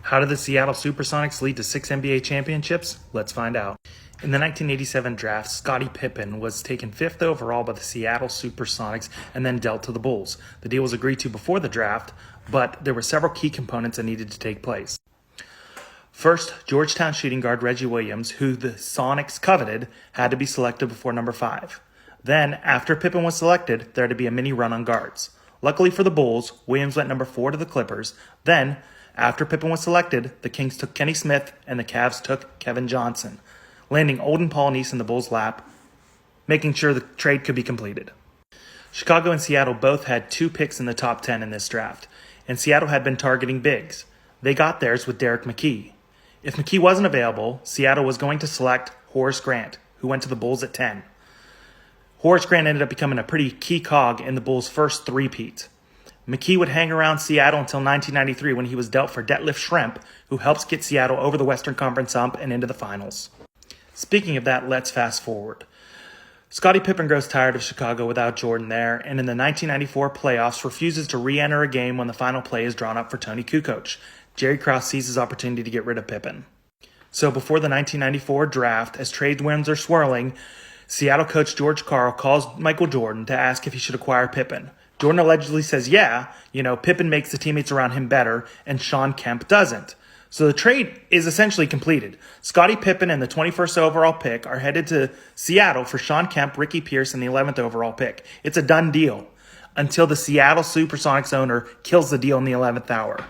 How did the Seattle Supersonics lead to 6 NBA championships? Let's find out. In the 1987 draft, Scottie Pippen was taken 5th overall by the Seattle Supersonics and then dealt to the Bulls. The deal was agreed to before the draft, but there were several key components that needed to take place. First, Georgetown shooting guard Reggie Williams, who the Sonics coveted, had to be selected before number 5. Then, after Pippen was selected, there had to be a mini run on guards. Luckily for the Bulls, Williams went number 4 to the Clippers. Then, after Pippen was selected, the Kings took Kenny Smith and the Cavs took Kevin Johnson, landing Old and Paul Neese in the Bulls' lap, making sure the trade could be completed. Chicago and Seattle both had 2 picks in the top 10 in this draft, and Seattle had been targeting bigs. They got theirs with Derek McKee. If McKee wasn't available, Seattle was going to select Horace Grant, who went to the Bulls at 10. Horace Grant ended up becoming a pretty key cog in the Bulls' first three-peat. McKee would hang around Seattle until 1993 when he was dealt for Detlef Schrempf, who helps get Seattle over the Western Conference hump and into the finals. Speaking of that, let's fast forward. Scottie Pippen grows tired of Chicago without Jordan there, and in the 1994 playoffs refuses to re-enter a game when the final play is drawn up for Tony Kukoc. Jerry Krause sees his opportunity to get rid of Pippen. So before the 1994 draft, as trade winds are swirling, Seattle coach George Karl calls Michael Jordan to ask if he should acquire Pippen. Jordan allegedly says, Pippen makes the teammates around him better, and Shawn Kemp doesn't. So the trade is essentially completed. Scottie Pippen and the 21st overall pick are headed to Seattle for Shawn Kemp, Ricky Pierce, and the 11th overall pick. It's a done deal until the Seattle Supersonics owner kills the deal in the 11th hour.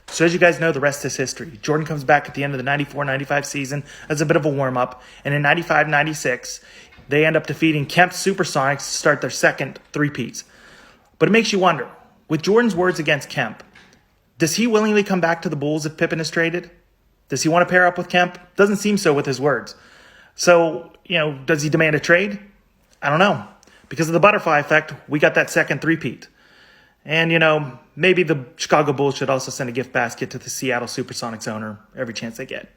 So as you guys know, the rest is history. Jordan comes back at the end of the 94-95 season as a bit of a warm-up, and in 95-96, they end up defeating Kemp's Supersonics to start their second three-peats. But it makes you wonder, with Jordan's words against Kemp, does he willingly come back to the Bulls if Pippen is traded? Does he want to pair up with Kemp? Doesn't seem so with his words. So, does he demand a trade? I don't know. Because of the butterfly effect, we got that second three-peat. And, maybe the Chicago Bulls should also send a gift basket to the Seattle Supersonics owner every chance they get.